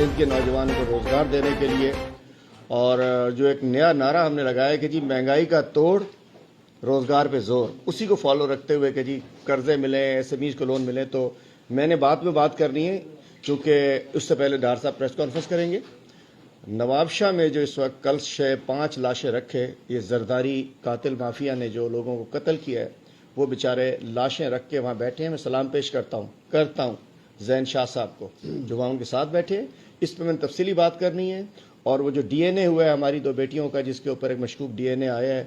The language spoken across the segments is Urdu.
سندھ کے نوجوانوں کو روزگار دینے کے لیے، اور جو ایک نیا نعرہ ہم نے لگایا کہ جی مہنگائی کا توڑ، روزگار پہ زور، اسی کو فالو رکھتے ہوئے کہ جی قرضے ملیں، ایس ایم ایز کو لون ملے. تو میں نے بعد میں بات کرنی ہے چونکہ اس سے پہلے ڈار صاحب پریس کانفرنس کریں گے. نواب شاہ میں جو اس وقت کل 5 لاشیں رکھے، یہ زرداری قاتل مافیا نے جو لوگوں کو قتل کیا ہے، وہ بیچارے لاشیں رکھ کے وہاں بیٹھے ہیں. میں سلام پیش کرتا ہوں زین شاہ صاحب کو جو وہاں ان کے ساتھ بیٹھے ہیں. اس پہ میں نے تفصیلی بات کرنی ہے. اور وہ جو ڈی این اے ہوا ہے ہماری 2 بیٹیوں کا، جس کے اوپر ایک مشکوک ڈی این اے آیا ہے،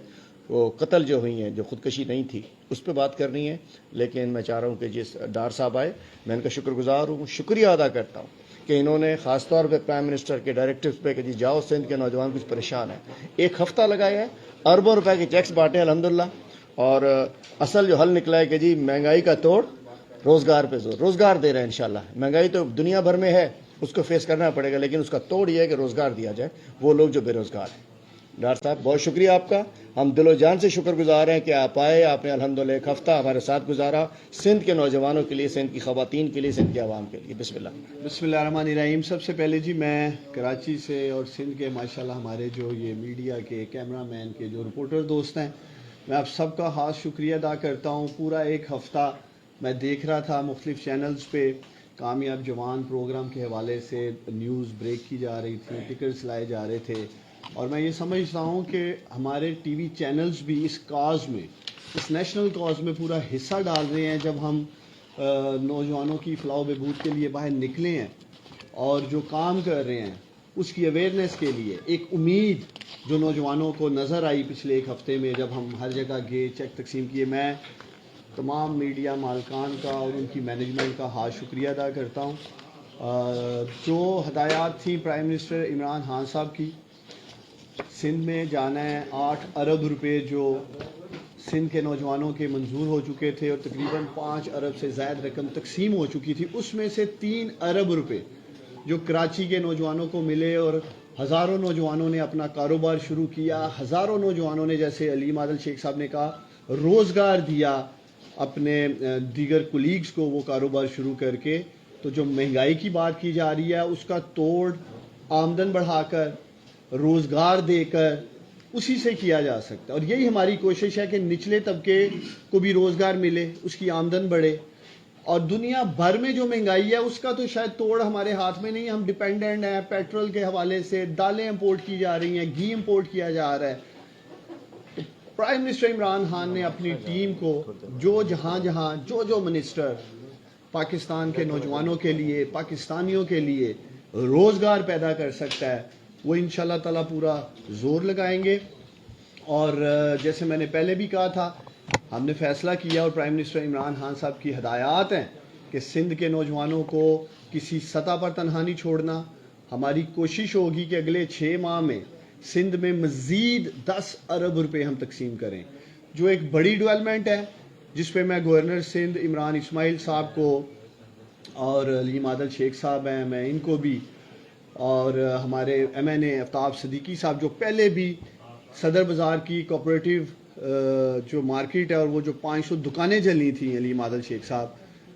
وہ قتل جو ہوئی ہیں، جو خودکشی نہیں تھی، اس پہ بات کرنی ہے. لیکن میں چاہ رہا ہوں کہ جس ڈار صاحب آئے، میں ان کا شکر گزار ہوں، شکریہ ادا کرتا ہوں کہ انہوں نے خاص طور پہ پرائم منسٹر کے ڈائریکٹیوز پہ کہ جی جاؤ سندھ کے نوجوان کچھ پریشان ہیں، 1 ہفتہ لگایا ہے، اربوں روپے کے چیکس بانٹے الحمدللہ. اور اصل جو حل نکلا ہے کہ جی مہنگائی کا توڑ، روزگار پہ زور، روزگار دے رہے ہیں انشاءاللہ. مہنگائی تو دنیا بھر میں ہے، اس کو فیس کرنا پڑے گا، لیکن اس کا توڑ یہ ہے کہ روزگار دیا جائے وہ لوگ جو بے روزگار ہیں. ڈاکٹر صاحب بہت شکریہ آپ کا، ہم دل و جان سے شکر گزار ہیں کہ آپ آئے، آپ نے الحمدللہ 1 ہفتہ ہمارے ساتھ گزارا، سندھ کے نوجوانوں کے لیے، سندھ کی خواتین کے لیے، سندھ کے عوام کے لیے. بسم اللہ. بسم اللہ الرحمن الرحیم. سب سے پہلے جی میں کراچی سے اور سندھ کے ماشاءاللہ ہمارے جو یہ میڈیا کے کیمرہ مین کے جو رپورٹر دوست ہیں، میں آپ سب کا خاص شکریہ ادا کرتا ہوں. پورا 1 ہفتہ میں دیکھ رہا تھا مختلف چینلز پہ کامیاب جوان پروگرام کے حوالے سے نیوز بریک کی جا رہی تھی، ٹکرز لائے جا رہے تھے، اور میں یہ سمجھتا ہوں کہ ہمارے ٹی وی چینلز بھی اس کاز میں، اس نیشنل کاز میں پورا حصہ ڈال رہے ہیں. جب ہم نوجوانوں کی فلاح و بہبود کے لیے باہر نکلے ہیں اور جو کام کر رہے ہیں اس کی اویئرنیس کے لیے، ایک امید جو نوجوانوں کو نظر آئی پچھلے 1 ہفتے میں جب ہم ہر جگہ گئے، چیک تقسیم کیے. میں تمام میڈیا مالکان کا اور ان کی مینجمنٹ کا خاص شکریہ ادا کرتا ہوں. جو ہدایات تھیں پرائم منسٹر عمران خان صاحب کی، سندھ میں جانا ہے 8 ارب روپے جو سندھ کے نوجوانوں کے منظور ہو چکے تھے اور تقریباً 5 ارب سے زائد رقم تقسیم ہو چکی تھی، اس میں سے 3 ارب روپے جو کراچی کے نوجوانوں کو ملے، اور ہزاروں نوجوانوں نے اپنا کاروبار شروع کیا، ہزاروں نوجوانوں نے، جیسے علیم عادل شیخ صاحب نے کہا، روزگار دیا اپنے دیگر کولیگز کو وہ کاروبار شروع کر کے. تو جو مہنگائی کی بات کی جا رہی ہے اس کا توڑ آمدن بڑھا کر، روزگار دے کر، اسی سے کیا جا سکتا ہے. اور یہی ہماری کوشش ہے کہ نچلے طبقے کو بھی روزگار ملے، اس کی آمدن بڑھے. اور دنیا بھر میں جو مہنگائی ہے اس کا تو شاید توڑ ہمارے ہاتھ میں نہیں. ہم ڈپینڈنٹ ہیں پیٹرول کے حوالے سے، دالیں امپورٹ کی جا رہی ہیں، گھی امپورٹ کیا جا رہا ہے. پرائم منسٹر عمران خان نے اپنی ٹیم کو جو جہاں جو منسٹر پاکستان کے نوجوانوں کے لیے، پاکستانیوں کے لیے روزگار پیدا کر سکتا ہے، وہ انشاءاللہ تعالیٰ پورا زور لگائیں گے. اور جیسے میں نے پہلے بھی کہا تھا، ہم نے فیصلہ کیا اور پرائم منسٹر عمران خان صاحب کی ہدایات ہیں کہ سندھ کے نوجوانوں کو کسی سطح پر تنہا نہیں چھوڑنا. ہماری کوشش ہوگی کہ اگلے 6 ماہ میں سندھ میں مزید 10 ارب روپے ہم تقسیم کریں، جو ایک بڑی ڈیولپمنٹ ہے، جس پہ میں گورنر سندھ عمران اسماعیل صاحب کو اور علیم عادل شیخ صاحب ہیں، میں ان کو بھی، اور ہمارے ایم این اے آفتاب صدیقی صاحب جو پہلے بھی صدر بازار کی کوپریٹیو جو مارکیٹ ہے اور وہ جو 500 دکانیں جلی تھیں، علیم عادل شیخ صاحب،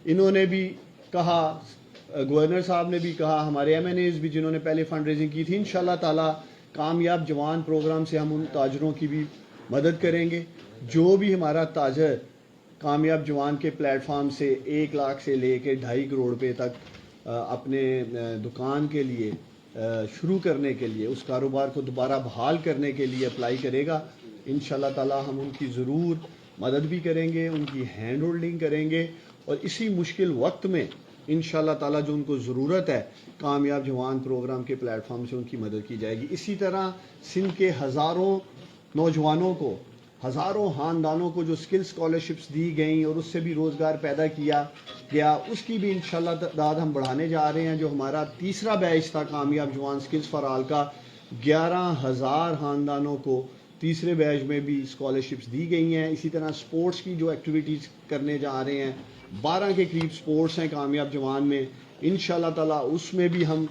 انہوں نے بھی کہا، گورنر صاحب نے بھی کہا، ہمارے ایم این ایز بھی جنہوں نے پہلے فنڈ ریزنگ کی تھی، انشاءاللہ تعالیٰ کامیاب جوان پروگرام سے ہم ان تاجروں کی بھی مدد کریں گے. جو بھی ہمارا تاجر کامیاب جوان کے پلیٹ فارم سے 1 لاکھ سے لے کے 2.5 کروڑ روپے تک اپنے دکان کے لیے شروع کرنے کے لیے، اس کاروبار کو دوبارہ بحال کرنے کے لیے اپلائی کرے گا، انشاءاللہ تعالیٰ ہم ان کی ضرور مدد بھی کریں گے، ان کی ہینڈ ہولڈنگ کریں گے، اور اسی مشکل وقت میں انشاءاللہ تعالیٰ جو ان کو ضرورت ہے کامیاب جوان پروگرام کے پلیٹ فارم سے ان کی مدد کی جائے گی. اسی طرح سندھ کے ہزاروں نوجوانوں کو، ہزاروں خاندانوں کو جو سکل اسکالرشپس دی گئیں اور اس سے بھی روزگار پیدا کیا گیا، اس کی بھی انشاءاللہ تعداد ہم بڑھانے جا رہے ہیں. جو ہمارا تیسرا بیچ تھا کامیاب جوان سکلز فار آل کا، 11,000 خاندانوں کو تیسرے بیچ میں بھی اسکالرشپس دی گئی ہیں. اسی طرح سپورٹس کی جو ایکٹیویٹیز کرنے جا رہے ہیں، 12 کے قریب سپورٹس ہیں کامیاب جوان میں، انشاءاللہ تعالیٰ اس میں بھی ہم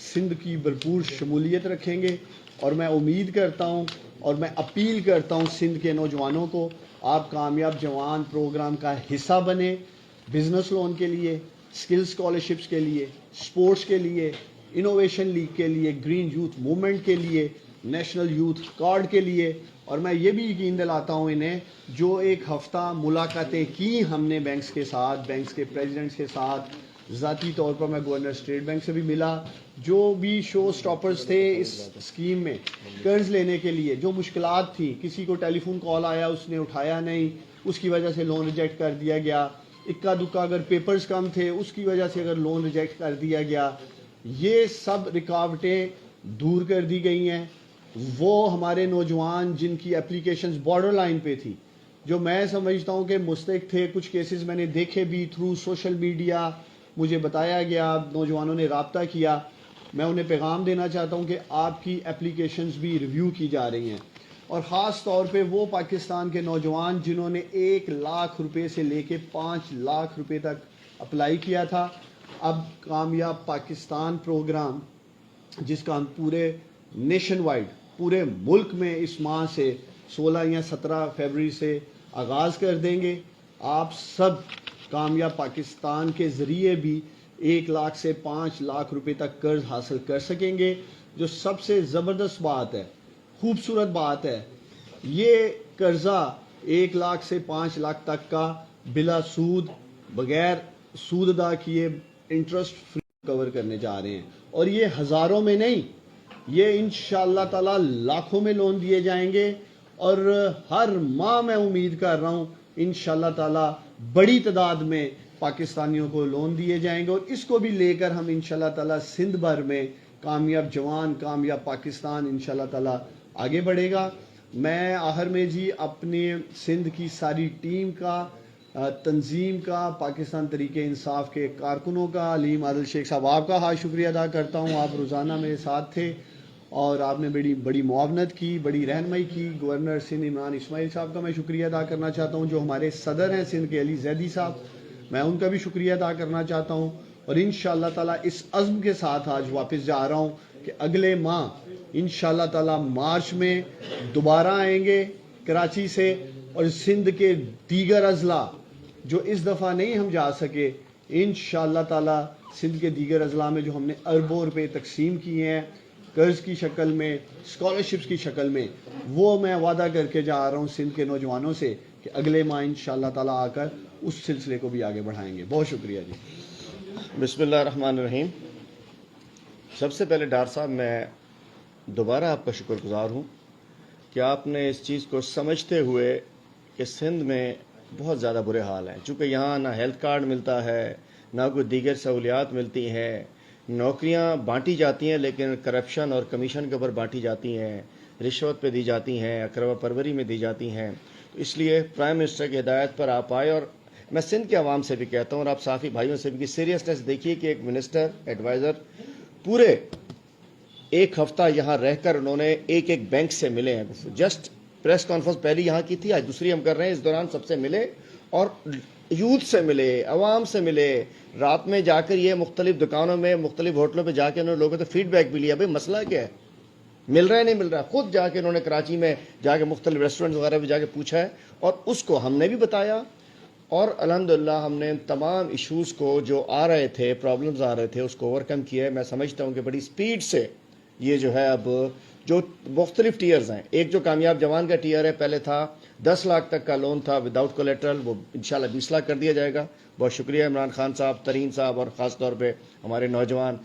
سندھ کی بھرپور شمولیت رکھیں گے. اور میں امید کرتا ہوں اور میں اپیل کرتا ہوں سندھ کے نوجوانوں کو، آپ کامیاب جوان پروگرام کا حصہ بنیں، بزنس لون کے لیے، سکل اسکالرشپس کے لیے، سپورٹس کے لیے، انوویشن لیگ کے لیے, گرین یوتھ موومنٹ کے لیے, نیشنل یوتھ کارڈ کے لیے. اور میں یہ بھی یقین دلاتا ہوں انہیں, جو ایک ہفتہ ملاقاتیں کی ہم نے بینکس کے ساتھ, بینکس کے پریزیڈنٹس کے ساتھ, ذاتی طور پر میں گورنر اسٹیٹ بینک سے بھی ملا, جو بھی شو سٹاپرز تھے اس اسکیم میں قرض لینے کے لیے, جو مشکلات تھیں, کسی کو ٹیلی فون کال آیا اس نے اٹھایا نہیں, اس کی وجہ سے لون ریجیکٹ کر دیا گیا, اکا دکا اگر پیپرز کم تھے اس کی وجہ سے اگر لون ریجیکٹ کر دیا گیا, یہ سب رکاوٹیں دور کر دی گئی ہیں. وہ ہمارے نوجوان جن کی اپلیکیشنز بارڈر لائن پہ تھی, جو میں سمجھتا ہوں کہ مستحق تھے, کچھ کیسز میں نے دیکھے بھی تھرو سوشل میڈیا, مجھے بتایا گیا, نوجوانوں نے رابطہ کیا, میں انہیں پیغام دینا چاہتا ہوں کہ آپ کی اپلیکیشنز بھی ریویو کی جا رہی ہیں. اور خاص طور پہ وہ پاکستان کے نوجوان جنہوں نے 1 لاکھ روپے سے لے کے 5 لاکھ روپے تک اپلائی کیا تھا, اب کامیاب پاکستان پروگرام جس کا ہم پورے نیشن وائڈ, پورے ملک میں اس ماہ سے 16 یا 17 فروری سے آغاز کر دیں گے. آپ سب کامیاب پاکستان کے ذریعے بھی 1 لاکھ سے 5 لاکھ روپے تک قرض حاصل کر سکیں گے. جو سب سے زبردست بات ہے, خوبصورت بات ہے, یہ قرضہ 1 لاکھ سے 5 لاکھ تک کا بلا سود, بغیر سود ادا کیے, انٹرسٹ فری کور کرنے جا رہے ہیں. اور یہ ہزاروں میں نہیں, یہ انشاءاللہ تعالی لاکھوں میں لون دیے جائیں گے. اور ہر ماہ میں امید کر رہا ہوں انشاءاللہ تعالی بڑی تعداد میں پاکستانیوں کو لون دیے جائیں گے, اور اس کو بھی لے کر ہم انشاءاللہ تعالی سندھ بھر میں کامیاب جوان, کامیاب پاکستان انشاءاللہ تعالی آگے بڑھے گا. میں آخر میں جی اپنے سندھ کی ساری ٹیم کا, تنظیم کا, پاکستان تحریک انصاف کے کارکنوں کا, علیم عادل شیخ صاحب آپ کا خاص شکریہ ادا کرتا ہوں. آپ روزانہ میرے ساتھ تھے اور آپ نے بڑی معاونت کی, بڑی رہنمائی کی. گورنر سندھ عمران اسماعیل صاحب کا میں شکریہ ادا کرنا چاہتا ہوں, جو ہمارے صدر ہیں سندھ کے علی زیدی صاحب, میں ان کا بھی شکریہ ادا کرنا چاہتا ہوں. اور انشاءاللہ تعالی اس عزم کے ساتھ آج واپس جا رہا ہوں کہ اگلے ماہ انشاءاللہ تعالی مارچ میں دوبارہ آئیں گے کراچی سے, اور سندھ کے دیگر اضلاع جو اس دفعہ نہیں ہم جا سکے, انشاءاللہ تعالی سندھ کے دیگر اضلاع میں جو ہم نے اربوں روپے تقسیم کیے ہیں قرض کی شکل میں, اسکالرشپس کی شکل میں, وہ میں وعدہ کر کے جا رہا ہوں سندھ کے نوجوانوں سے کہ اگلے ماہ انشاءاللہ تعالی آ کر اس سلسلے کو بھی آگے بڑھائیں گے. بہت شکریہ جی. بسم اللہ الرحمن الرحیم. سب سے پہلے ڈاکٹر صاحب میں دوبارہ آپ کا شکر گزار ہوں کہ آپ نے اس چیز کو سمجھتے ہوئے کہ سندھ میں بہت زیادہ برے حال ہیں, چونکہ یہاں نہ ہیلتھ کارڈ ملتا ہے, نہ کوئی دیگر سہولیات ملتی ہیں, نوکریاں بانٹی جاتی ہیں لیکن کرپشن اور کمیشن کے اوپر بانٹی جاتی ہیں, رشوت پہ دی جاتی ہیں, اقربا پروری میں دی جاتی ہیں. تو اس لیے پرائم منسٹر کی ہدایت پر آپ آئے, اور میں سندھ کے عوام سے بھی کہتا ہوں اور آپ صحافی بھائیوں سے بھی کہ سیریسنیس دیکھیے کہ ایک منسٹر ایڈوائزر پورے 1 ہفتہ یہاں رہ کر انہوں نے ایک بینک سے ملے ہیں. جسٹ پریس کانفرنس پہلی یہاں کی تھی, آج دوسری ہم کر رہے ہیں, اس دوران سب سے ملے اور یوتھ سے ملے, عوام سے ملے. رات میں جا کر یہ مختلف دکانوں میں, مختلف ہوٹلوں پہ جا کے انہوں نے لوگوں سے فیڈ بیک بھی لیا, بھائی مسئلہ کیا ہے, مل رہا ہے نہیں مل رہا. خود جا کے انہوں نے کراچی میں جا کے مختلف ریسٹورنٹ وغیرہ پہ جا کے پوچھا ہے, اور اس کو ہم نے بھی بتایا, اور الحمدللہ ہم نے تمام ایشوز کو جو آ رہے تھے, پرابلمز آ رہے تھے, اس کو اوور کم کیا ہے. میں سمجھتا ہوں کہ بڑی سپیڈ سے یہ جو ہے اب جو مختلف ٹیئرز ہیں, ایک جو کامیاب جوان کا ٹیئر ہے, پہلے تھا 10 لاکھ تک کا لون تھا وداؤٹ کولیٹرل, وہ انشاءاللہ 20 لاکھ کر دیا جائے گا. بہت شکریہ عمران خان صاحب, ترین صاحب, اور خاص طور پہ ہمارے نوجوان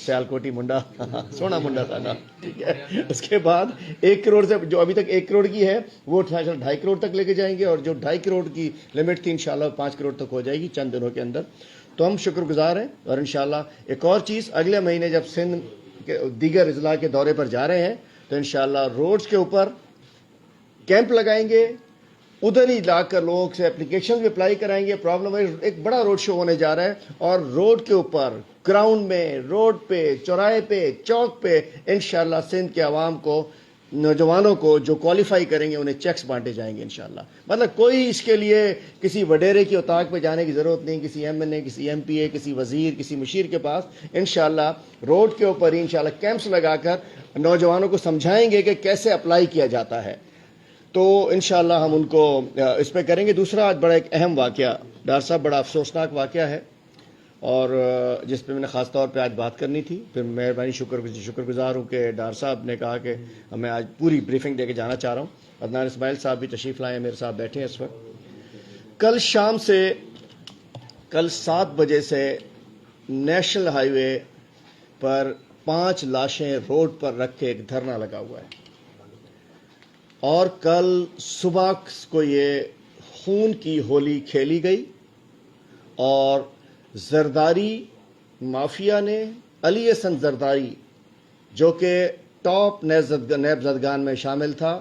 سیالکوٹی منڈا, سونا منڈا تھا نا, ٹھیک ہے. اس کے بعد 1 کروڑ سے جو ابھی تک 1 کروڑ کی ہے وہ 2.5 کروڑ تک لے کے جائیں گے, اور جو 2.5 کروڑ کی لمٹ تھی انشاءاللہ 5 کروڑ تک ہو جائے گی چند دنوں کے اندر. تو ہم شکر گزار ہیں. اور انشاءاللہ ایک اور چیز, اگلے مہینے جب سندھ کے دیگر اضلاع کے دورے پر جا رہے ہیں تو انشاءاللہ روڈز کے اوپر کیمپ لگائیں گے, ادھر ہی لا کر لوگوں سے اپلیکیشن بھی اپلائی کرائیں گے. پرابلم ہے, ایک بڑا روڈ شو ہونے جا رہا ہے, اور روڈ کے اوپر, گراؤنڈ میں, روڈ پہ, چوراہے پہ, چوک پہ انشاءاللہ سندھ کے عوام کو, نوجوانوں کو جو کوالیفائی کریں گے انہیں چیکس بانٹے جائیں گے انشاءاللہ. مطلب کوئی اس کے لیے کسی وڈیرے کی اتاق پہ جانے کی ضرورت نہیں, کسی MNA, کسی MP, کسی وزیر, کسی مشیر کے پاس. انشاءاللہ روڈ کے اوپر ہی انشاءاللہ کیمپس لگا کر نوجوانوں کو سمجھائیں گے کہ کیسے اپلائی کیا جاتا ہے. تو انشاءاللہ ہم ان کو اس پہ کریں گے. دوسرا آج بڑا ایک اہم واقعہ ڈاکٹر صاحب, بڑا افسوسناک واقعہ ہے. اور جس پہ میں نے خاص طور پہ آج بات کرنی تھی. پھر مہربانی شکر گزار ہوں کہ ڈار صاحب نے کہا کہ میں آج پوری بریفنگ دے کے جانا چاہ رہا ہوں. عدنان اسماعیل صاحب بھی تشریف لائے ہیں، میرے ساتھ بیٹھے ہیں اس وقت. کل 7 بجے سے نیشنل ہائی وے پر 5 لاشیں روڈ پر رکھ کے ایک دھرنا لگا ہوا ہے، اور کل صبح کو یہ خون کی ہولی کھیلی گئی، اور زرداری مافیا نے علی احسن زرداری جو کہ ٹاپ نیب زدگان میں شامل تھا،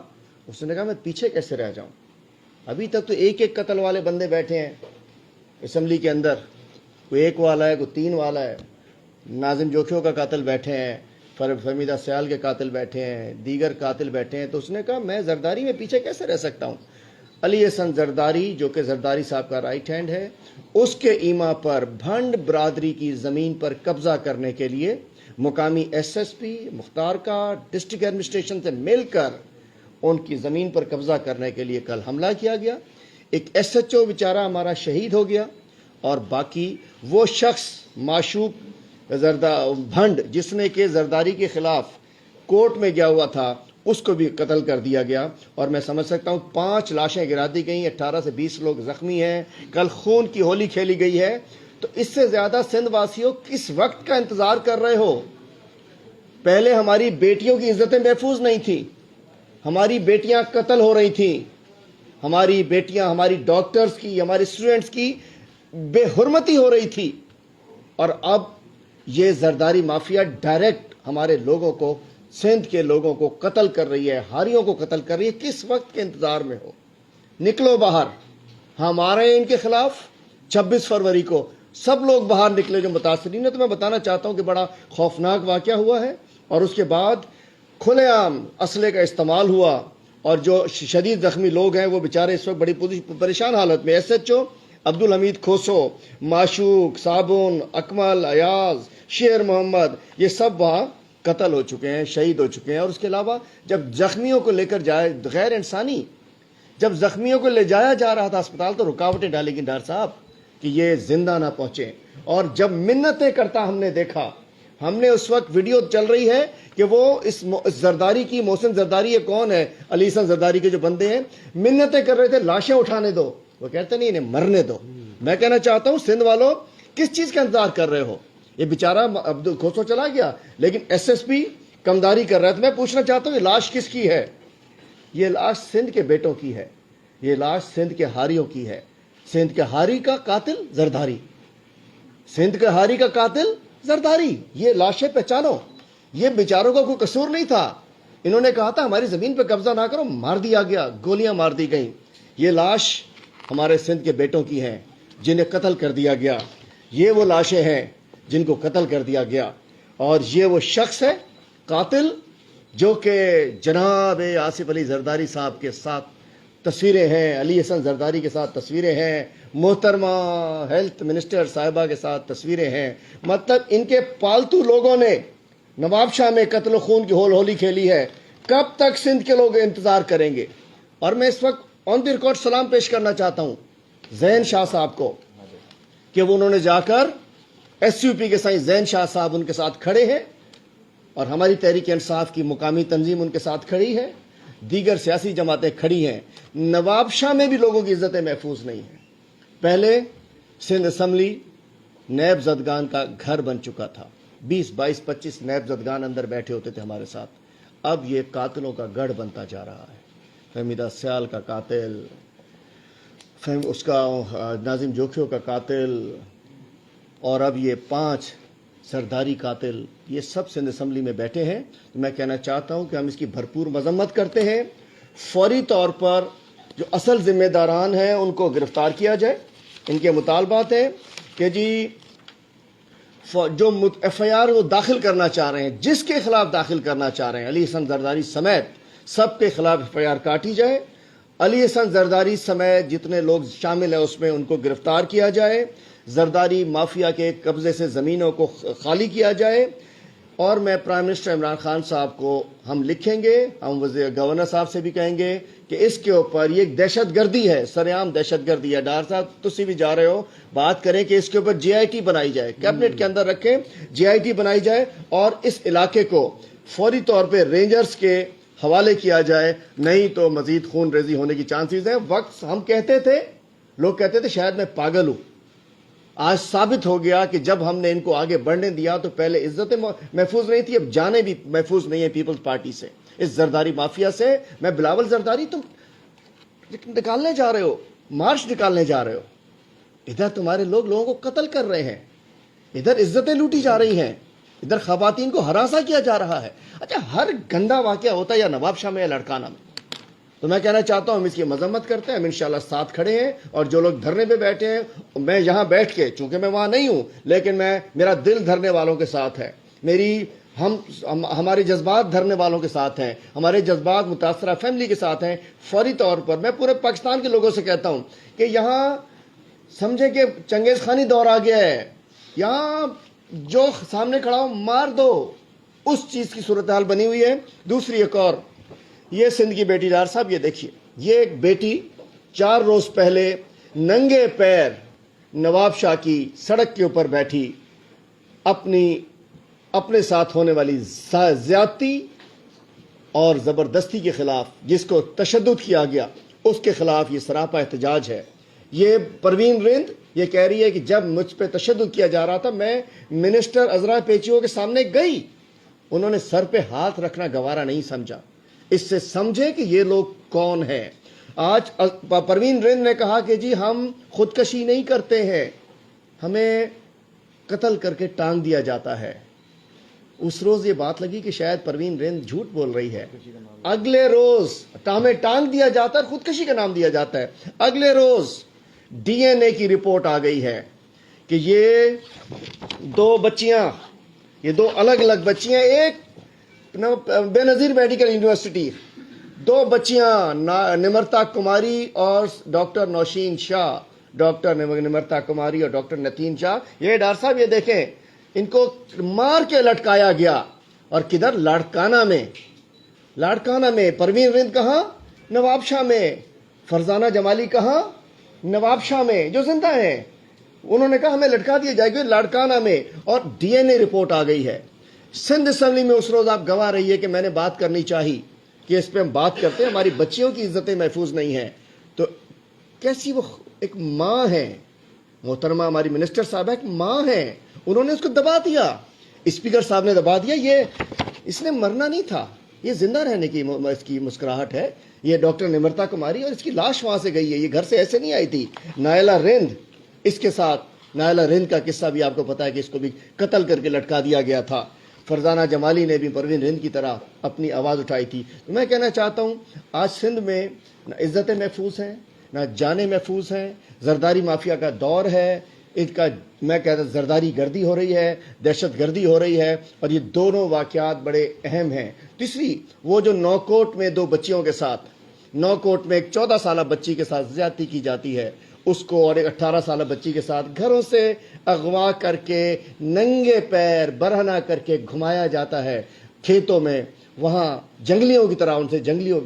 اس نے کہا میں پیچھے کیسے رہ جاؤں. ابھی تک تو ایک قتل والے بندے بیٹھے ہیں اسمبلی کے اندر، کوئی 1 والا ہے، کوئی 3 والا ہے. ناظم جوکھیوں کا قاتل بیٹھے ہیں، فہمیدہ سیال کے قاتل بیٹھے ہیں، دیگر قاتل بیٹھے ہیں. تو اس نے کہا میں زرداری میں پیچھے کیسے رہ سکتا ہوں. علی احسن زرداری جو کہ زرداری صاحب کا رائٹ ہینڈ ہے، اس کے ایما پر بھنڈ برادری کی زمین پر قبضہ کرنے کے لیے مقامی ایس ایس پی مختار کا ڈسٹرکٹ ایڈمنسٹریشن سے مل کر ان کی زمین پر قبضہ کرنے کے لیے کل حملہ کیا گیا. ایک ایس ایچ او بیچارہ ہمارا شہید ہو گیا، اور باقی وہ شخص معشوق بھنڈ جس نے کہ زرداری کے خلاف کورٹ میں گیا ہوا تھا، اس کو بھی قتل کر دیا گیا. اور میں سمجھ سکتا ہوں 5 لاشیں گرا دی گئی، 18 سے 20 لوگ زخمی ہیں. کل خون کی ہولی کھیلی گئی ہے. تو اس سے زیادہ سندھ واسیوں کس وقت کا انتظار کر رہے ہو؟ پہلے ہماری بیٹیوں کی عزتیں محفوظ نہیں تھیں، ہماری بیٹیاں قتل ہو رہی تھیں، ہماری بیٹیاں، ہماری ڈاکٹرز کی، ہماری اسٹوڈنٹس کی بے حرمتی ہو رہی تھی. اور اب یہ زرداری مافیا ڈائریکٹ ہمارے لوگوں کو، سندھ کے لوگوں کو قتل کر رہی ہے، ہاریوں کو قتل کر رہی ہے. کس وقت کے انتظار میں ہو؟ نکلو باہر. ہم آ رہے ہیں ان کے خلاف 26 فروری کو. سب لوگ باہر نکلے جو متاثرین ہیں. تو میں بتانا چاہتا ہوں کہ بڑا خوفناک واقعہ ہوا ہے، اور اس کے بعد کھلے عام اسلحے کا استعمال ہوا، اور جو شدید زخمی لوگ ہیں وہ بیچارے اس وقت بڑی پریشان حالت میں. S H O Abdulhamid Khoso, Mashooq, صابن، اکمل، ایاز، شیر محمد، یہ سب وہاں قتل ہو چکے ہیں، شہید ہو چکے ہیں. اور اس کے علاوہ جب زخمیوں کو لے کر جائے، غیر انسانی، جب زخمیوں کو لے جایا جا رہا تھا اسپتال تو رکاوٹیں ڈالی گئی ڈار صاحب کہ یہ زندہ نہ پہنچے. اور جب منتیں کرتا ہم نے دیکھا، ہم نے اس وقت ویڈیو چل رہی ہے کہ وہ اس زرداری کی، محسن زرداری، یہ کون ہے، علی احسن زرداری کے جو بندے ہیں، منتیں کر رہے تھے لاشیں اٹھانے دو. وہ کہتے نہیں انہیں مرنے دو. میں کہنا چاہتا ہوں سندھ والوں کس چیز کا انتظار کر رہے ہو؟ یہ بیچارہ عبد کھوسو چلا گیا، لیکن ایس ایس پی کمداری کر رہا ہے. تو میں پوچھنا چاہتا ہوں یہ لاش کس کی ہے؟ یہ لاش سندھ کے بیٹوں کی ہے، یہ لاش سندھ کے ہاریوں کی ہے. سندھ کے ہاری کا قاتل زرداری، سندھ کے ہاری کا قاتل زرداری. یہ لاشیں پہچانو. یہ بیچاروں کا کوئی قصور نہیں تھا. انہوں نے کہا تھا ہماری زمین پہ قبضہ نہ کرو، مار دیا گیا، گولیاں مار دی گئیں. یہ لاش ہمارے سندھ کے بیٹوں کی ہیں جنہیں قتل کر دیا گیا. یہ وہ لاشیں ہیں جن کو قتل کر دیا گیا. اور یہ وہ شخص ہے قاتل جو کہ جناب آصف علی زرداری صاحب کے ساتھ تصویریں ہیں، علی احسن زرداری کے ساتھ تصویریں ہیں، محترمہ ہیلتھ منسٹر صاحبہ کے ساتھ تصویریں ہیں. مطلب ان کے پالتو لوگوں نے نواب شاہ میں قتل و خون کی ہولی کھیلی ہے. کب تک سندھ کے لوگ انتظار کریں گے؟ اور میں اس وقت آن دی ریکارڈ سلام پیش کرنا چاہتا ہوں زین شاہ صاحب کو کہ وہ انہوں نے جا کر ایس یو پی کے سائیں زین شاہ صاحب ان کے ساتھ کھڑے ہیں، اور ہماری تحریک انصاف کی مقامی تنظیم ان کے ساتھ کھڑی ہے، دیگر سیاسی جماعتیں کھڑی ہیں. نواب شاہ میں بھی لوگوں کی عزتیں محفوظ نہیں ہیں. پہلے سندھ اسمبلی نیب زدگان کا گھر بن چکا تھا، 20 22 25 نیب زدگان اندر بیٹھے ہوتے تھے ہمارے ساتھ. اب یہ قاتلوں کا گڑھ بنتا جا رہا ہے. فہمیدہ سیال کا قاتل، اس کا ناظم جوکھیوں کا قاتل، اور اب یہ 5 سرداری قاتل، یہ سب سندھ اسمبلی میں بیٹھے ہیں. میں کہنا چاہتا ہوں کہ ہم اس کی بھرپور مذمت کرتے ہیں. فوری طور پر جو اصل ذمہ داران ہیں ان کو گرفتار کیا جائے. ان کے مطالبات ہیں کہ جی جو ایف آئی آر وہ داخل کرنا چاہ رہے ہیں، جس کے خلاف داخل کرنا چاہ رہے ہیں، علی احسن زرداری سمیت سب کے خلاف ایف آئی آر کاٹی جائے. علی احسن زرداری سمیت جتنے لوگ شامل ہیں اس میں ان کو گرفتار کیا جائے. زرداری مافیا کے قبضے سے زمینوں کو خالی کیا جائے. اور میں پرائم منسٹر عمران خان صاحب کو ہم لکھیں گے، ہم گورنر صاحب سے بھی کہیں گے کہ اس کے اوپر یہ ایک دہشت گردی ہے, سرعام دہشت گردی ہے. ڈار صاحب تسی بھی جا رہے ہو, بات کریں کہ اس کے اوپر جے آئی ٹی بنائی جائے, کیبنٹ کے اندر رکھیں, جے آئی ٹی بنائی جائے اور اس علاقے کو فوری طور پہ رینجرز کے حوالے کیا جائے, نہیں تو مزید خون ریزی ہونے کی چانسز ہیں. وقت ہم کہتے تھے, لوگ کہتے تھے شاید میں پاگل ہوں, آج ثابت ہو گیا کہ جب ہم نے ان کو آگے بڑھنے دیا تو پہلے عزتیں محفوظ نہیں تھی, اب جانیں بھی محفوظ نہیں ہیں پیپلز پارٹی سے, اس زرداری مافیا سے. میں بلاول زرداری تم نکالنے جا رہے ہو, مارچ نکالنے جا رہے ہو, ادھر تمہارے لوگ لوگوں کو قتل کر رہے ہیں, ادھر عزتیں لوٹی جا رہی ہیں, ادھر خواتین کو ہراساں کیا جا رہا ہے. اچھا ہر گندا واقعہ ہوتا ہے یا نواب شاہ میں یا لڑکانہ میں, تو میں کہنا چاہتا ہوں ہم اس کی مذمت کرتے ہیں, ہم انشاءاللہ ساتھ کھڑے ہیں. اور جو لوگ دھرنے پہ بیٹھے ہیں, میں یہاں بیٹھ کے, چونکہ میں وہاں نہیں ہوں, لیکن میرا دل دھرنے والوں کے ساتھ ہے, ہمارے جذبات دھرنے والوں کے ساتھ ہیں, ہمارے جذبات متاثرہ فیملی کے ساتھ ہیں. فوری طور پر میں پورے پاکستان کے لوگوں سے کہتا ہوں کہ یہاں سمجھے کہ چنگیز خانی دور آ گیا ہے, یہاں جو سامنے کھڑا ہو مار دو, اس چیز کی صورتحال بنی ہوئی ہے. دوسری ایک اور, یہ سندھ کی بیٹی ڈار صاحب, یہ دیکھیے, یہ ایک بیٹی 4 روز پہلے ننگے پیر نواب شاہ کی سڑک کے اوپر بیٹھی, اپنے ساتھ ہونے والی زیادتی اور زبردستی کے خلاف, جس کو تشدد کیا گیا, اس کے خلاف یہ سراپا احتجاج ہے. یہ پروین رند یہ کہہ رہی ہے کہ جب مجھ پہ تشدد کیا جا رہا تھا میں منسٹر عذرا پیچیو کے سامنے گئی, انہوں نے سر پہ ہاتھ رکھنا گوارا نہیں سمجھا. اس سے سمجھے کہ یہ لوگ کون ہیں. آج پروین رند نے کہا کہ جی ہم خودکشی نہیں کرتے ہیں, ہمیں قتل کر کے ٹانگ دیا جاتا ہے. اس روز یہ بات لگی کہ شاید پروین رند جھوٹ بول رہی ہے. اگلے روز ہمیں ٹانگ دیا جاتا ہے, خودکشی کا نام دیا جاتا ہے. اگلے روز ڈی این اے کی رپورٹ آ گئی ہے کہ یہ 2 بچیاں, یہ 2 الگ الگ بچیاں, ایک بے نظیر میڈیکل یونیورسٹی, 2 بچیاں نمرتا کماری اور ڈاکٹر نوشین شاہ, ڈاکٹر نمرتا کماری اور ڈاکٹر نتین شاہ. یہ ڈار صاحب یہ دیکھیں, ان کو مار کے لٹکایا گیا. اور کدھر؟ لاڑکانہ میں. پروین رند کہاں؟ نواب شاہ میں. فرزانہ جمالی کہاں؟ نواب شاہ میں, جو زندہ ہیں. انہوں نے کہا ہمیں لٹکا دیا جائے گا لاڑکانہ میں, اور ڈی این اے رپورٹ آ گئی ہے. سندھ اسمبلی میں اس روز آپ گواہ رہی ہے کہ میں نے بات کرنی چاہی کہ اس پہ ہم بات کرتے ہیں, ہماری بچیوں کی عزتیں محفوظ نہیں ہیں. تو کیسی وہ ایک ماں ہے, محترمہ ہماری منسٹر صاحبہ ایک ماں ہے, انہوں نے اس کو دبا دیا, اسپیکر صاحب نے دبا دیا. اس نے مرنا نہیں تھا, یہ زندہ رہنے کی اس کی مسکراہٹ ہے. یہ ڈاکٹر نمرتا کماری, اور اس کی لاش وہاں سے گئی ہے, یہ گھر سے ایسے نہیں آئی تھی. نائلہ رند اس کے ساتھ, نائلہ رند کا قصہ بھی آپ کو پتا ہے کہ اس کو بھی قتل کر کے لٹکا دیا گیا تھا. فرزانہ جمالی نے بھی پروین رند کی طرح اپنی آواز اٹھائی تھی. تو میں کہنا چاہتا ہوں آج سندھ میں نہ عزتیں محفوظ ہیں, نہ جانیں محفوظ ہیں. زرداری مافیا کا دور ہے, ان کا میں کہتا ہوں زرداری گردی ہو رہی ہے, دہشت گردی ہو رہی ہے, اور یہ دونوں واقعات بڑے اہم ہیں. تیسری, وہ جو نوکوٹ میں 2 بچیوں کے ساتھ, نوکوٹ میں ایک 14 سالہ بچی کے ساتھ زیادتی کی جاتی ہے, اس کو اور ایک 18 سالہ بچی کے ساتھ گھروں سے اغوا کر کے ننگے پیر برہنہ کر کے گھمایا جاتا ہے کھیتوں میں. وہاں جنگلیوں کی طرح ان سے جنگلیوں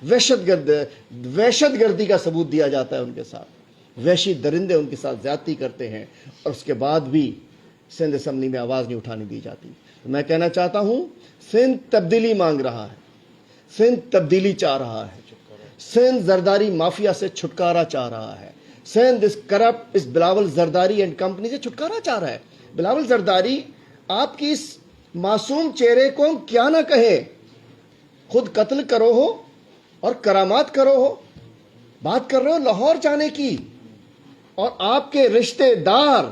وحشت گردی کا ثبوت دیا جاتا ہے ان کے ساتھ. وحشی درندے ان کے ساتھ زیادتی کرتے ہیں, اور اس کے بعد بھی سندھ اسمبلی میں آواز نہیں اٹھانے دی جاتی. میں کہنا چاہتا ہوں سندھ تبدیلی مانگ رہا ہے, سندھ تبدیلی چاہ رہا ہے, سندھ زرداری مافیا سے چھٹکارا چاہ رہا ہے, سندھ اس بلاول زرداری اینڈ کمپنی سے چھٹکارا چاہ رہا ہے. بلاول زرداری آپ کی اس معصوم چہرے کو کیا نہ کہیں, خود قتل کرو ہو اور کرامات کرو ہو, بات کر رہے ہو لاہور جانے کی, اور آپ کے رشتے دار,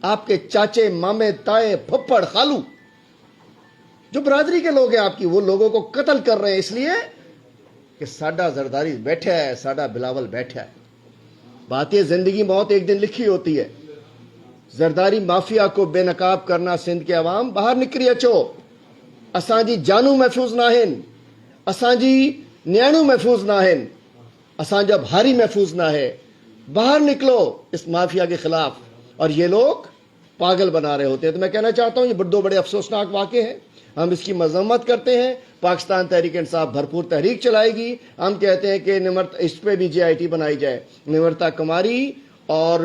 آپ کے چاچے مامے تائے پھپھڑ خالو جو برادری کے لوگ ہیں آپ کی, وہ لوگوں کو قتل کر رہے ہیں اس لیے کہ ساڈا زرداری بیٹھا ہے, ساڈا بلاول بیٹھا ہے. بات یہ زندگی موت ایک دن لکھی ہوتی ہے. زرداری مافیا کو بے نقاب کرنا, سندھ کے عوام باہر نکری اچو, اساں جی جانو محفوظ نہ ہیں, اساں جی نیانو محفوظ نہ ہیں, اساں جا بھاری محفوظ نہ ہے. باہر نکلو اس مافیا کے خلاف. اور یہ لوگ پاگل بنا رہے ہوتے ہیں. تو میں کہنا چاہتا ہوں یہ دو بڑے افسوسناک واقع ہیں. ہم اس کی مذمت کرتے ہیں. پاکستان تحریک انصاف بھرپور تحریک چلائے گی. ہم کہتے ہیں کہ اس پہ بھی GIT بنائی جائے, نمرتا کماری اور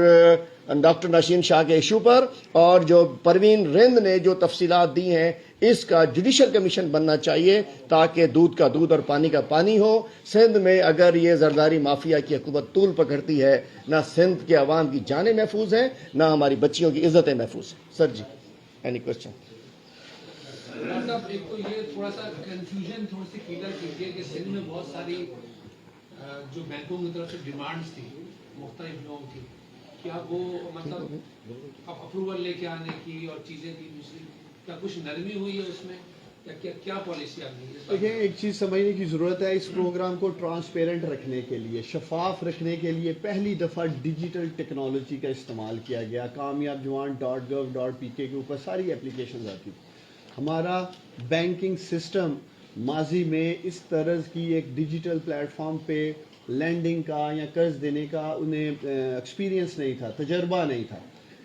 ڈاکٹر نشین شاہ کے ایشو پر, اور جو پروین رند نے جو تفصیلات دی ہیں اس کا جوڈیشل کمیشن بننا چاہیے تاکہ دودھ کا دودھ اور پانی کا پانی ہو. سندھ میں اگر یہ زرداری مافیا کی حکومت طول پکڑتی ہے, نہ سندھ کے عوام کی جانیں محفوظ ہیں, نہ ہماری بچیوں کی عزتیں محفوظ ہیں. سر جی اینی کوشچن؟ صاحب ایک تو یہ تھوڑا سا کنفیوژن تھوڑی سی کلیئر کیجیے کہ سندھ میں بہت ساری جو بینکوں کی طرف سے ڈیمانڈس تھی مختلف لوگوں کی, کیا وہ مطلب اپروول لے کے آنے کی اور چیزیں کی دوسری, کیا کچھ نرمی ہوئی ہے اس میں, کیا پالیسی آ گئی ہے؟ دیکھیں ایک چیز سمجھنے کی ضرورت ہے, اس پروگرام کو ٹرانسپیرنٹ رکھنے کے لیے, شفاف رکھنے کے لیے پہلی دفعہ ڈیجیٹل ٹیکنالوجی کا استعمال کیا گیا. کامیاب جوان .gov.pk کے اوپر ساری اپلیکیشنز آتی. ہمارا بینکنگ سسٹم ماضی میں اس طرز کی ایک ڈیجیٹل پلیٹ فارم پہ لینڈنگ کا یا قرض دینے کا انہیں ایکسپیرینس نہیں تھا, تجربہ نہیں تھا.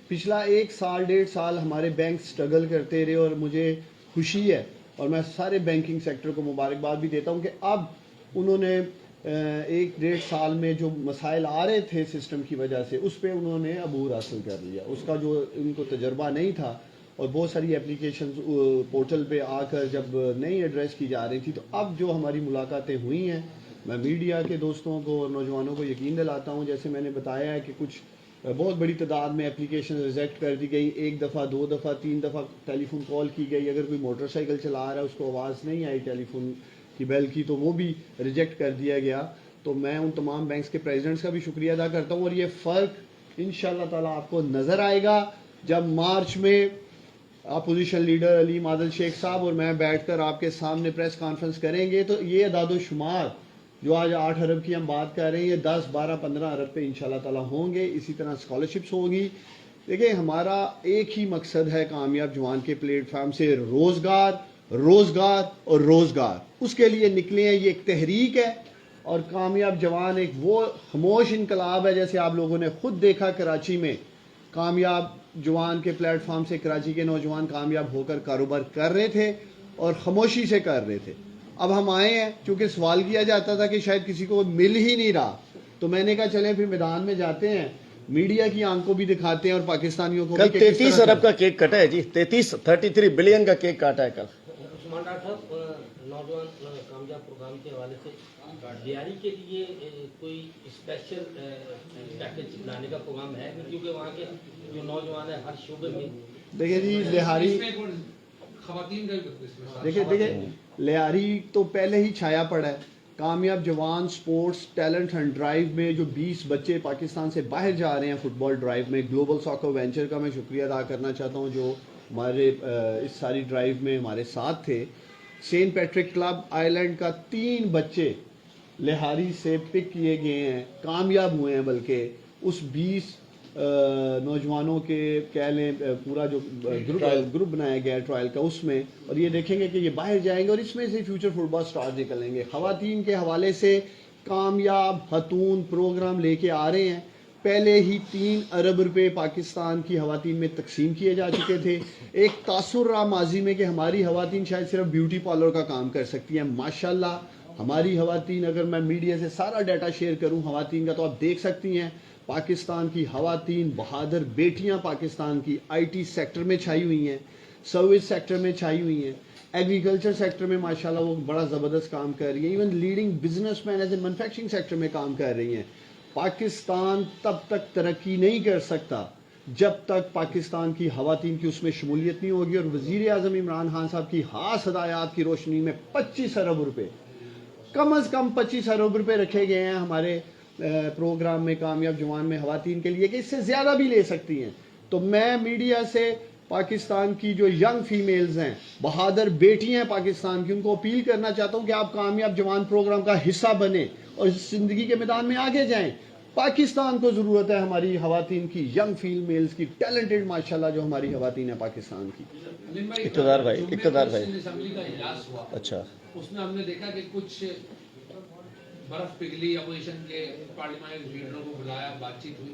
پچھلا 1 سال 1.5 سال ہمارے بینک سٹرگل کرتے رہے, اور مجھے خوشی ہے اور میں سارے بینکنگ سیکٹر کو مبارکباد بھی دیتا ہوں کہ اب انہوں نے 1-1.5 سال میں جو مسائل آ رہے تھے سسٹم کی وجہ سے اس پہ انہوں نے عبور حاصل کر لیا. اس کا جو ان کو تجربہ نہیں تھا, اور بہت ساری اپلیکیشنز پورٹل پہ آ کر جب نہیں ایڈریس کی جا رہی تھی, تو اب جو ہماری ملاقاتیں ہوئی ہیں, میں میڈیا کے دوستوں کو اور نوجوانوں کو یقین دلاتا ہوں, جیسے میں نے بتایا ہے کہ کچھ بہت بڑی تعداد میں اپلیکیشن ریجیکٹ کر دی گئی, 1 دفعہ 2 دفعہ 3 دفعہ ٹیلی فون کال کی گئی, اگر کوئی موٹر سائیکل چلا رہا ہے اس کو آواز نہیں آئی ٹیلی فون کی بیل کی تو وہ بھی ریجیکٹ کر دیا گیا. تو میں ان تمام بینکس کے پریزیڈنٹس کا بھی شکریہ ادا کرتا ہوں, اور یہ فرق انشاءاللہ تعالیٰ آپ کو نظر آئے گا جب مارچ میں اپوزیشن لیڈر علیم عادل شیخ صاحب اور میں بیٹھ کر آپ کے سامنے پریس کانفرنس کریں گے. تو یہ اعداد و شمار جو آج 8 ارب کی ہم بات کر رہے ہیں, یہ 10, 12, 15 ارب پہ انشاءاللہ تعالیٰ ہوں گے. اسی طرح اسکالرشپس ہوگی. دیکھیں ہمارا ایک ہی مقصد ہے کامیاب جوان کے پلیٹ فارم سے روزگار, روزگار اور روزگار. اس کے لیے نکلے ہیں, یہ ایک تحریک ہے, اور کامیاب جوان ایک وہ خاموش انقلاب ہے. جیسے آپ لوگوں نے خود دیکھا کراچی میں کامیاب جوان کے پلیٹ فارم سے کراچی کے نوجوان کامیاب ہو کر کاروبار کر رہے تھے اور خاموشی سے کر رہے تھے. اب ہم آئے ہیں, چونکہ سوال کیا جاتا تھا کہ شاید کسی کو مل ہی نہیں رہا, تو میں نے کہا چلیں پھر میدان میں جاتے ہیں, میڈیا کی آنکھ کو بھی دکھاتے ہیں اور پاکستانیوں کو بھی. کل 33 ارب کا کیک کٹا ہے جی, 33 بلین کا کیک کاٹا ہے کل. عثمان ڈاکٹر صاحب, نوجوان کامیاب پروگرام کے حوالے سے دیاری کے لیے کوئی اسپیشل پیکج لانے کا پروگرام ہے, کیونکہ وہاں کے جو نوجوان ہیں ہر شعبے میں. دیکھیں جی لہاری, خواتین دیکھیں لہاری تو پہلے ہی چھایا پڑا ہے. کامیاب جوان سپورٹس ٹیلنٹ اینڈ ڈرائیو میں جو 20 بچے پاکستان سے باہر جا رہے ہیں فٹ بال ڈرائیو میں, گلوبل ساکر وینچر کا میں شکریہ ادا کرنا چاہتا ہوں جو ہمارے اس ساری ڈرائیو میں ہمارے ساتھ تھے. سینٹ پیٹرک کلب آئرلینڈ کا 3 بچے لہاری سے پک کیے گئے ہیں, کامیاب ہوئے ہیں. بلکہ اس 20 نوجوانوں کے کہہ لیں پورا جو گروپ بنایا گیا ہے ٹرائل کا, اس میں, اور یہ دیکھیں گے کہ یہ باہر جائیں گے اور اس میں سے فیوچر فٹ بال اسٹار نکلیں گے. خواتین کے حوالے سے کامیاب خاتون پروگرام لے کے آ رہے ہیں. پہلے ہی 3 ارب روپے پاکستان کی خواتین میں تقسیم کیے جا چکے تھے. ایک تاثر رہا ماضی میں کہ ہماری خواتین شاید صرف بیوٹی پارلر کا کام کر سکتی ہیں. ماشاءاللہ ہماری خواتین, اگر میں میڈیا سے سارا ڈیٹا شیئر کروں خواتین کا, تو آپ دیکھ سکتی ہیں پاکستان کی خواتین بہادر بیٹیاں پاکستان کی IT سیکٹر میں چھائی ہوئی ہیں, سروس سیکٹر میں چھائی ہوئی ہیں, ایگریکلچر سیکٹر میں ماشاءاللہ وہ بڑا زبردست کام کر رہی ہیں, even leading business man as a manufacturing sector میں کام کر رہی ہیں. پاکستان تب تک ترقی نہیں کر سکتا جب تک پاکستان کی خواتین کی اس میں شمولیت نہیں ہوگی. اور وزیر اعظم عمران خان صاحب کی خاص ہدایات کی روشنی میں 25 ارب روپے, کم از کم 25 ارب روپے رکھے گئے ہیں ہمارے پروگرام میں کامیاب جوان میں خواتین کے لیے, کہ اس سے زیادہ بھی لے سکتی ہیں. تو میں میڈیا سے پاکستان کی جو ینگ فیمیلز ہیں, بہادر بیٹی ہیں پاکستان کی, ان کو اپیل کرنا چاہتا ہوں کہ آپ کامیاب جوان پروگرام کا حصہ بنیں اور زندگی کے میدان میں آگے جائیں. پاکستان کو ضرورت ہے ہماری خواتین کی, ینگ فیمیلز کی, ٹیلنٹڈ ماشاءاللہ جو ہماری خواتین ہیں پاکستان کی. اقتدار بھائی اسمبلی کا اجلاس ہوا, اچھا, اس میں ہم نے دیکھا کہ کچھ برف پگھلی اپوزیشن کے پارلیمانی لیڈروں کو بلایا, بات چیت ہوئی,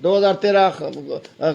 2013